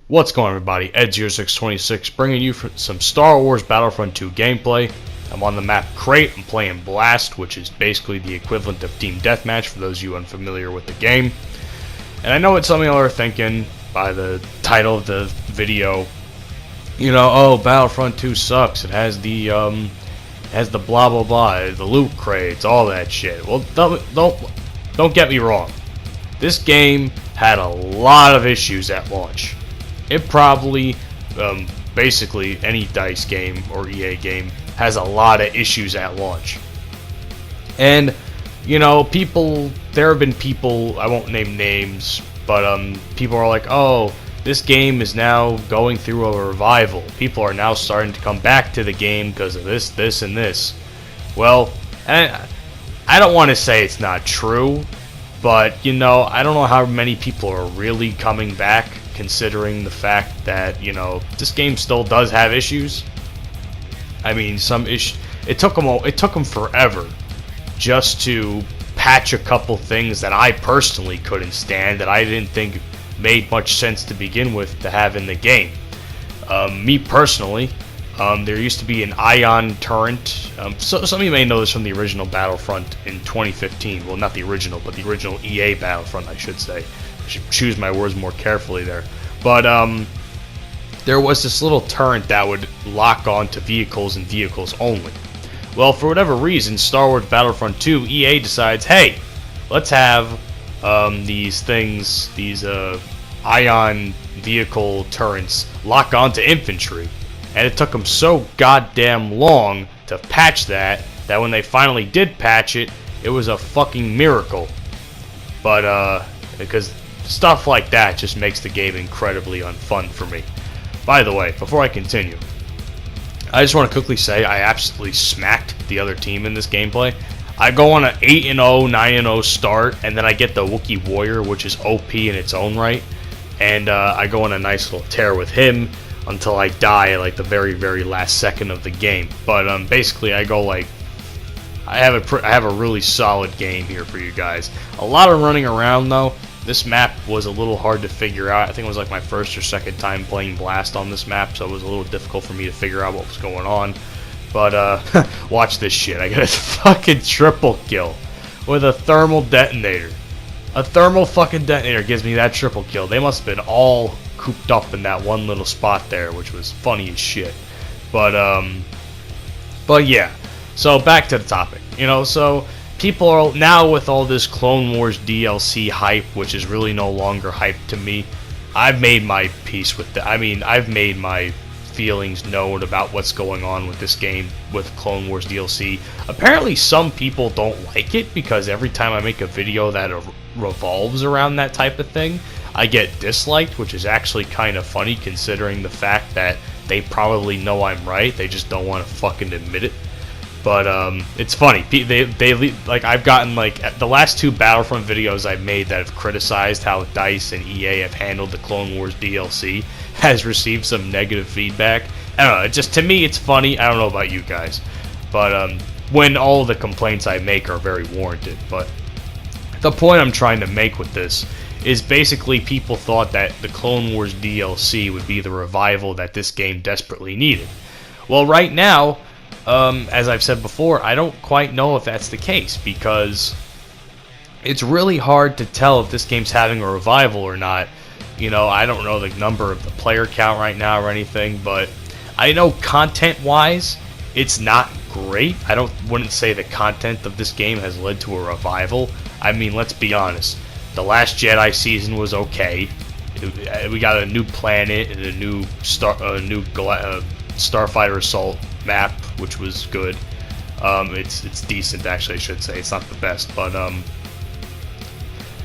What's going on, everybody? Ed0626 bringing you some Star Wars Battlefront 2 gameplay. I'm on the map Crate. I'm playing Blast, which is basically the equivalent of Team Deathmatch for those of you unfamiliar with the game. And I know what some of y'all are thinking by the title of the video. You know, oh, Battlefront 2 sucks. It has the blah blah blah, the loot crates, all that shit. Well, don't get me wrong. This game had a lot of issues at launch. It probably, basically any DICE game or EA game has a lot of issues at launch. And, you know, there have been people, I won't name names, but people are like, oh, this game is now going through a revival. People are now starting to come back to the game because of this, this, and this. Well, I don't want to say it's not true, but, you know, I don't know how many people are really coming back, considering the fact that, you know, this game still does have issues. I mean, it took them forever just to patch a couple things that I personally couldn't stand, that I didn't think made much sense to begin with to have in the game. Me personally, there used to be an ion turret. So some of you may know this from the original Battlefront in 2015. Well, not the original, but the original EA Battlefront, I should say. I should choose my words more carefully there. But there was this little turret that would lock on to vehicles and vehicles only. Well, for whatever reason, Star Wars Battlefront 2, EA decides, hey, let's have these things, these ion vehicle turrets lock onto infantry. And it took them so goddamn long to patch that when they finally did patch it, it was a fucking miracle. But because stuff like that just makes the game incredibly unfun for me. By the way, before I continue, I just want to quickly say I absolutely smacked the other team in this gameplay. I go on an 8-0, 9-0 start, and then I get the Wookiee Warrior, which is OP in its own right. And I go on a nice little tear with him until I die at like the very, very last second of the game. But basically, I go like, I have a really solid game here for you guys. A lot of running around though. This map was a little hard to figure out. I think it was like my first or second time playing Blast on this map, so it was a little difficult for me to figure out what was going on. But watch this shit. I got a fucking triple kill with a thermal detonator. A thermal fucking detonator gives me that triple kill. They must have been all cooped up in that one little spot there, which was funny as shit. But yeah. So back to the topic. You know, so people are now, with all this Clone Wars DLC hype, which is really no longer hype to me, I've made my peace with that. I mean, I've made my feelings known about what's going on with this game with Clone Wars DLC. Apparently some people don't like it because every time I make a video that revolves around that type of thing, I get disliked, which is actually kind of funny considering the fact that they probably know I'm right, they just don't want to fucking admit it. But it's funny. They like, I've gotten like the last two Battlefront videos I've made that have criticized how DICE and EA have handled the Clone Wars DLC has received some negative feedback. I don't know. Just to me, it's funny. I don't know about you guys, but when all the complaints I make are very warranted. But the point I'm trying to make with this is basically people thought that the Clone Wars DLC would be the revival that this game desperately needed. Well, right now, as I've said before, I don't quite know if that's the case, because it's really hard to tell if this game's having a revival or not. You know, I don't know the number of the player count right now or anything, but I know content-wise, it's not great. Wouldn't say the content of this game has led to a revival. I mean, let's be honest. The Last Jedi season was okay. We got a new planet and a new Starfighter Assault map, which was good. It's decent, actually, I should say. It's not the best, but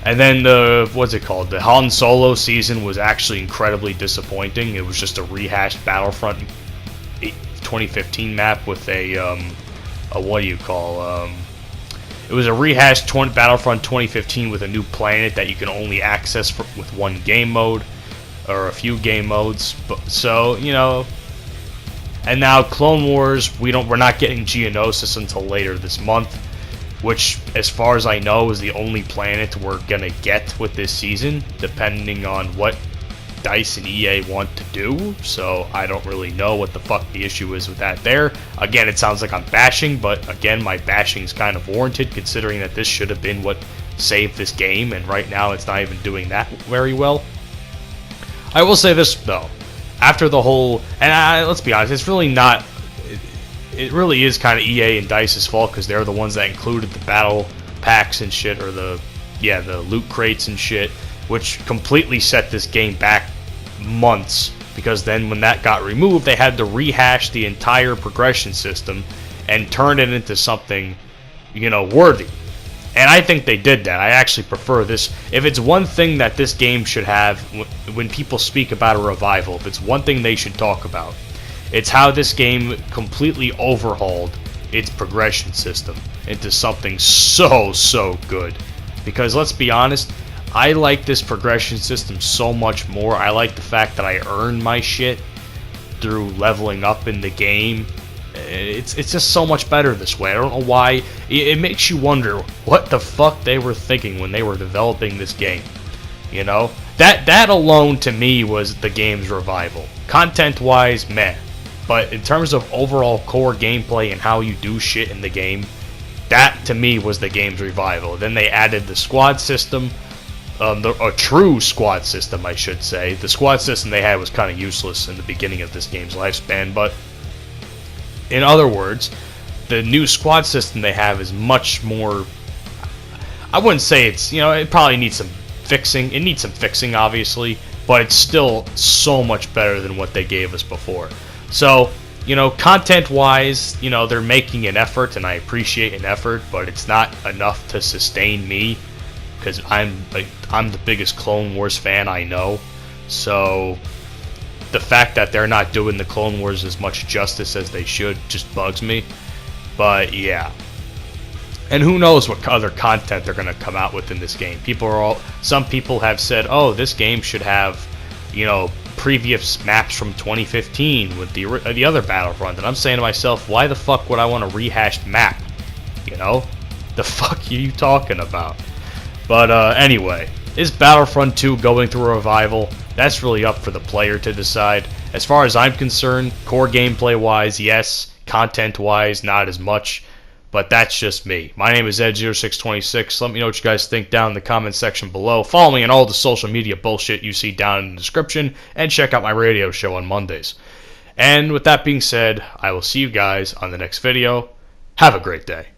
and then what's it called? The Han Solo season was actually incredibly disappointing. It was just a rehashed Battlefront 2015 map with a what do you call? It was a rehashed Battlefront 2015 with a new planet that you can only access with one game mode or a few game modes. So, you know. And now Clone Wars, we're not getting Geonosis until later this month, which, as far as I know, is the only planet we're gonna get with this season, depending on what DICE and EA want to do, so I don't really know what the fuck the issue is with that there. Again, it sounds like I'm bashing, but again, my bashing is kind of warranted considering that this should have been what saved this game, and right now it's not even doing that very well. I will say this, though. After the whole... And let's be honest, it's really not... It really is kind of EA and DICE's fault, because they're the ones that included the battle packs and shit, or the loot crates and shit, which completely set this game back months, because then when that got removed, they had to rehash the entire progression system and turn it into something, you know, worthy. And I think they did that. I actually prefer this. If it's one thing that this game should have, when people speak about a revival, if it's one thing they should talk about, it's how this game completely overhauled its progression system into something so good. Because let's be honest, I like this progression system so much more. I like the fact that I earn my shit through leveling up in the game. It's just so much better this way. I don't know why. It makes you wonder what the fuck they were thinking when they were developing this game. You know? That alone to me was the game's revival. Content-wise, meh. But in terms of overall core gameplay and how you do shit in the game, that to me was the game's revival. Then they added the squad system. A true squad system, I should say. The squad system they had was kind of useless in the beginning of this game's lifespan, but in other words, the new squad system they have is much more... I wouldn't say it's, you know, it probably needs some fixing. It needs some fixing, obviously, but it's still so much better than what they gave us before. So, you know, content-wise, you know, they're making an effort, and I appreciate an effort, but it's not enough to sustain me, because I'm the biggest Clone Wars fan I know. So the fact that they're not doing the Clone Wars as much justice as they should just bugs me. But yeah. And who knows what other content they're going to come out with in this game. Some people have said, oh, this game should have, you know, previous maps from 2015 with the other Battlefront. And I'm saying to myself, why the fuck would I want a rehashed map? You know? The fuck are you talking about? But anyway, is Battlefront 2 going through a revival? That's really up for the player to decide. As far as I'm concerned, core gameplay-wise, yes. Content-wise, not as much. But that's just me. My name is Ed0626. Let me know what you guys think down in the comment section below. Follow me on all the social media bullshit you see down in the description. And check out my radio show on Mondays. And with that being said, I will see you guys on the next video. Have a great day.